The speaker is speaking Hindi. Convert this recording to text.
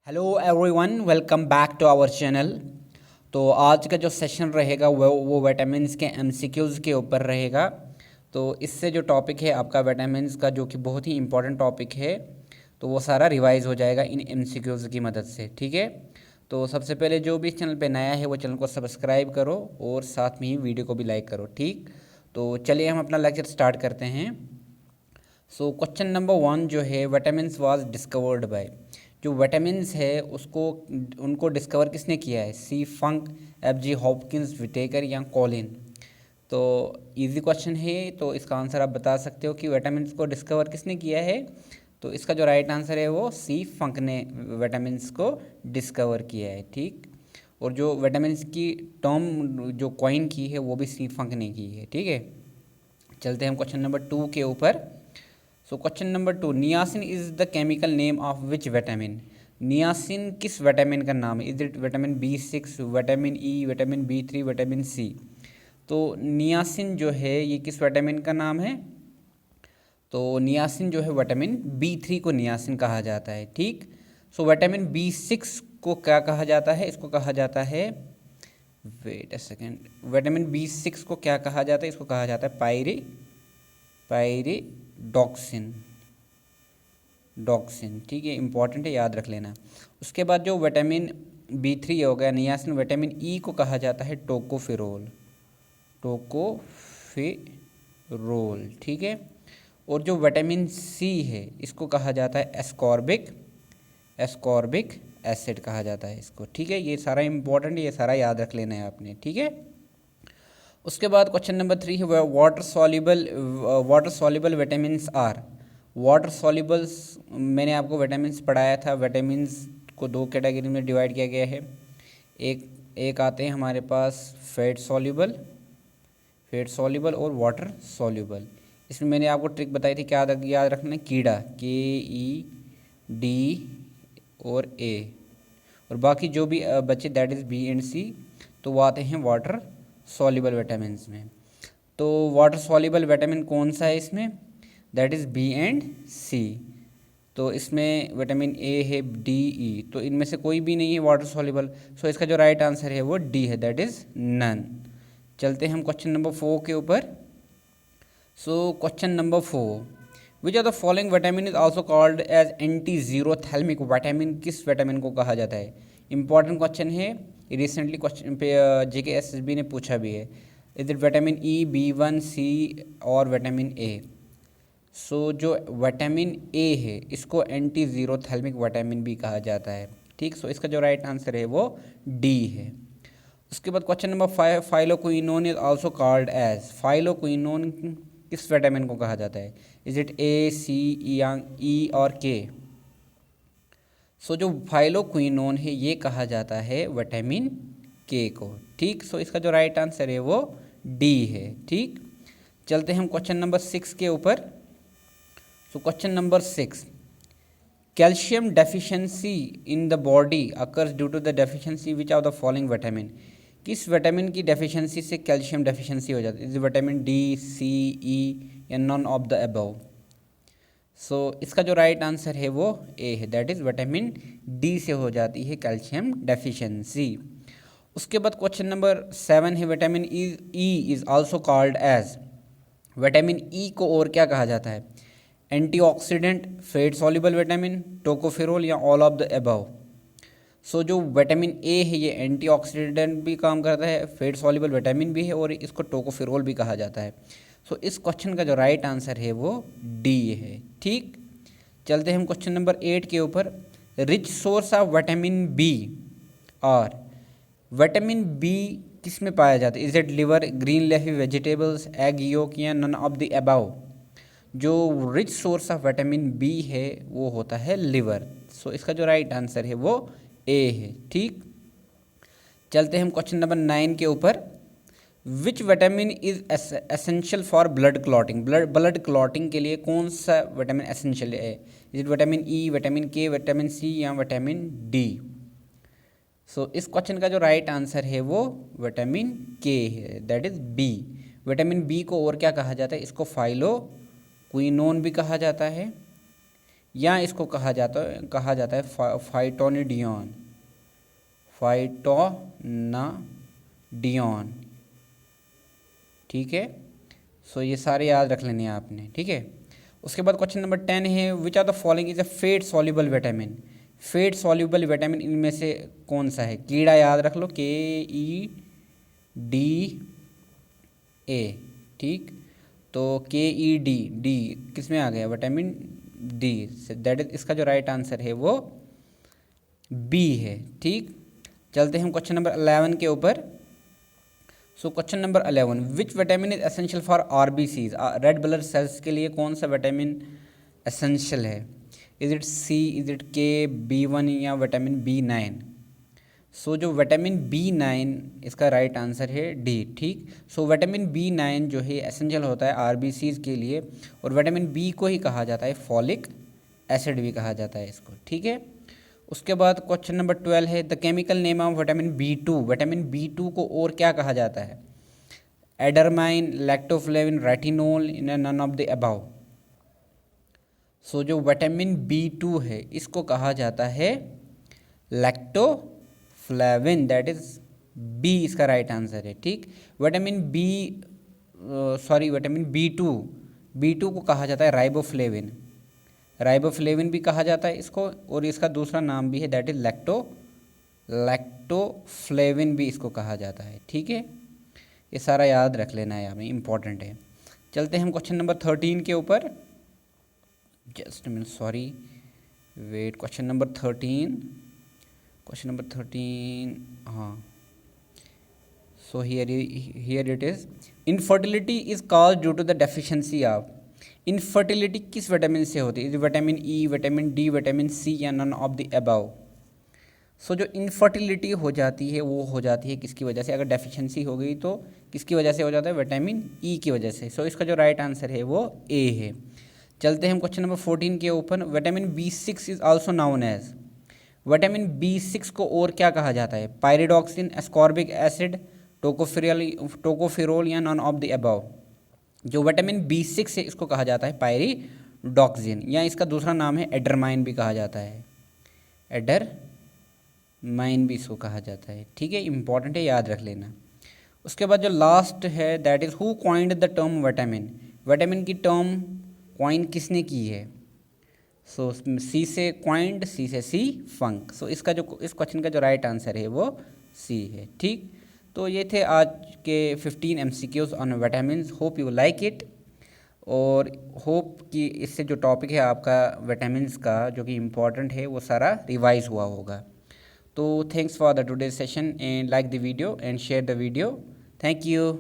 Hello everyone, welcome back to our channel. तो आज का जो सेशन रहेगा वो विटामिन्स के एमसीक्यूज़ के ऊपर रहेगा। तो इससे जो टॉपिक है आपका विटामिन्स का, जो कि बहुत ही इंपॉर्टेंट टॉपिक है, तो वो सारा रिवाइज हो जाएगा इन एमसीक्यूज़ की मदद से। ठीक है, तो सबसे पहले जो भी इस चैनल पे नया है वो चैनल को सब्सक्राइब करो और साथ में ही वीडियो को भी लाइक करो। ठीक, तो चलिए हम अपना लेक्चर स्टार्ट करते हैं। सो क्वेश्चन नंबर 1 जो है, विटामिन्स वाज डिस्कवर्ड बाय। जो विटामिन्स है उसको उनको डिस्कवर किसने किया है? सी फंक, एफ जी हॉपकिंस, विटेकर या कॉलिन। तो इजी क्वेश्चन है, तो इसका आंसर आप बता सकते हो कि विटामिन्स को डिस्कवर किसने किया है। तो इसका जो राइट आंसर है वो सी फंक ने विटामिन्स को डिस्कवर किया है। ठीक, और जो विटामिन्स की टर्म जो कॉइन की है वो भी सी फंक ने की है। ठीक है, चलते हैं हम क्वेश्चन नंबर 2 के ऊपर। So question number 2, niacin is the chemical name of which vitamin. Niacin किस विटामिन का नाम है? Is it vitamin B6, vitamin E, vitamin B3, vitamin C? तो नियासिन जो है ये किस विटामिन का नाम है? तो नियासिन जो है विटामिन B3 को नियासिन कहा जाता है। ठीक, सो विटामिन B6 को क्या कहा जाता है? इसको कहा जाता है, wait a second, vitamin B6 को क्या कहा जाता है? इसको कहा जाता है पायरिडॉक्सिन। डॉक्सिन, ठीक है, इंपॉर्टेंट है, याद रख लेना। उसके बाद जो विटामिन B3 हो गया नियासिन, विटामिन ई को कहा जाता है टोकोफेरोल। ठीक है, और जो विटामिन सी है इसको कहा जाता है एस्कॉर्बिक एसिड कहा जाता है इसको। ठीक है, ये सारा इंपॉर्टेंट, ये सारा याद रख लेना है आपने। ठीक है, उसके बाद क्वेश्चन नंबर 3 है, water soluble vitamins are. Water solubles, मैंने आपको विटामिन्स पढ़ाया था। विटामिन्स को दो कैटेगरी में डिवाइड किया गया है। एक आते हैं हमारे पास फैट सॉल्युबल और वाटर सॉल्युबल। इसमें मैंने आपको ट्रिक बताई थी, क्या याद रखना है? कीड़ा, KED और A, और बाकी जो भी बच्चे that is B and C, तो वो आते हैं वाटर सॉल्युबल विटामिन्स में। तो वाटर सॉल्युबल विटामिन कौन सा है इसमें? That is B and C। तो इसमें विटामिन A है, D, E, तो इनमें से कोई भी नहीं है वाटर सॉल्युबल। सो इसका जो राइट आंसर है वो D है, दैट इज़ नन। चलते हैं हम क्वेश्चन नंबर 4 के ऊपर। So question number 4, which are the following vitamin is also called as antixerophthalmic vitamin. किस विटामिन को कहा जाता है? इंपॉर्टेंट क्वेश्चन है, रिसेंटली क्वेश्चन पे JKSSB ने पूछा भी है। Is it vitamin E, B1, C और विटामिन A? सो जो विटामिन A है इसको एंटीजीरोथैल्मिक विटामिन भी कहा जाता है। ठीक, सो इसका जो राइट आंसर है वो D है। उसके बाद question number 5, phylloquinone is also called as. Phylloquinone किस विटामिन को कहा जाता है? Is it A, C, E और K? सो जो फाइलोक्विनोन है ये कहा जाता है विटामिन K को। ठीक, सो इसका जो राइट आंसर है वो D है। ठीक, चलते हैं हम क्वेश्चन नंबर 6 के ऊपर। So question number 6, calcium deficiency in the body occurs due to the deficiency which of the following vitamin. किस विटामिन की डेफिशिएंसी से कैल्शियम डेफिशिएंसी हो जाती है? Is vitamin D, C, E या none of the above? So इसका जो राइट आंसर है वो A है, दैट इज़ विटामिन D से हो जाती है कैल्शियम डेफिशिएंसी। उसके बाद क्वेश्चन नंबर 7 है, vitamin E is also called as. Vitamin E को और क्या कहा जाता है? Antioxidant, fat soluble vitamin, tocopherol या all of the above? So जो विटामिन A है ये एंटीऑक्सीडेंट भी काम करता है, फैट सॉल्युबल विटामिन भी है और इसको टोकोफेरोल भी कहा जाता है। सो इस क्वेश्चन का जो राइट आंसर है वो D है। ठीक, चलते हैं हम क्वेश्चन नंबर 8 के ऊपर। Rich source of vitamin B और विटामिन B किस में पाया जाता है? Is it liver, green leafy vegetables, egg yolk या नन ऑफ द अबव? जो rich source of vitamin B है वो होता है लिवर। सो इसका जो राइट आंसर है वो A है। ठीक, चलते हैं हम क्वेश्चन नंबर 9 के ऊपर। Which vitamin is essential for blood clotting. Blood clotting के लिए कौन सा विटामिन एसेंशियल है? Is it vitamin E, vitamin K, vitamin C या विटामिन D? सो इस क्वेश्चन का जो राइट आंसर है वो विटामिन K है, that is B। Vitamin B को और क्या कहा जाता है? इसको फाइलोक्विनोन भी कहा जाता है, या इसको कहा जाता है फाइटोनिडियन, फाइटोनाडियन। ठीक है, सो ये सारे याद रख लेने हैं आपने। ठीक है, उसके बाद क्वेश्चन नंबर 10 है, which are the following is a fat soluble vitamin. Fat soluble vitamin इनमें से कौन सा है? कीड़ा याद रख लो, KEDA। ठीक, तो KED किस में आ गया? विटामिन डी, दैट इज इसका जो राइट आंसर है वो बी है। ठीक, चलते हैं हम क्वेश्चन नंबर 11 के ऊपर। So question number 11, which vitamin is essential for RBCs, red blood cells के लिए कौन सा विटामिन एसेंशियल है? Is it C, is it K, B1 या विटामिन B9? सो जो विटामिन B9 इसका राइट आंसर है डी। ठीक, सो विटामिन B9 जो है एसेंशियल होता है RBCs के लिए, और विटामिन बी को ही कहा जाता है फॉलिक एसिड भी कहा जाता है इसको। ठीक है, उसके बाद क्वेश्चन नंबर 12 है, the chemical name of vitamin B2। Vitamin B2 को और क्या कहा जाता है? Adermin, lactoflavin, retinol, none of the above. So जो विटामिन B2 है इसको कहा जाता है लैक्टोफ्लेविन, दैट इज बी इसका राइट आंसर है। ठीक, विटामिन विटामिन B2 को कहा जाता है राइबोफ्लेविन, राइबोफ्लेविन भी कहा जाता है इसको, और इसका दूसरा नाम भी है दैट इज लैक्टोफ्लेविन भी इसको कहा जाता है। ठीक है, ये सारा याद रख लेना है, हमें इंपॉर्टेंट है। चलते हैं हम क्वेश्चन नंबर 13 के ऊपर। Just minute, sorry, wait, question number 13, हाँ। So here it is, infertility is cause due to the deficiency of. Infertility किस विटामिन से होती है? Vitamin E, vitamin D, vitamin C या none of the above. So जो इनफर्टिलिटी हो जाती है वो हो जाती है किसकी वजह से? अगर डेफिशिएंसी हो गई तो किसकी वजह से हो जाता है? विटामिन E की वजह से। सो इसका जो राइट आंसर है वो A है। चलते हैं हम क्वेश्चन नंबर 14 के ऊपर। Vitamin B6 is also known as. Vitamin B6 को और क्या कहा जाता है? पायरिडॉक्सिन, एस्कॉर्बिक एसिड, टोकोफेरोल या नन ऑफ द अबव। जो विटामिन B6 है इसको कहा जाता है पायरिडॉक्सिन, या इसका दूसरा नाम है एडरमाइन भी कहा जाता है, एडरमाइन भी इसको कहा जाता है। ठीक है, इंपॉर्टेंट है, याद रख लेना। उसके बाद जो लास्ट है that is who coined the term vitamin. Vitamin की टर्म कॉइन किसने की है? सो सी से कॉइंड, सी से सी फंक। सो इसका जो इस क्वेश्चन का जो राइट आंसर है वो सी है। ठीक, तो ये थे आज के 15 MCQs on vitamins. Hope you like it, और होप कि इससे जो टॉपिक है आपका विटामिन्स का जो कि इम्पॉर्टेंट है वो सारा रिवाइज हुआ होगा। तो thanks for the today session, and like the video and share the video. Thank you.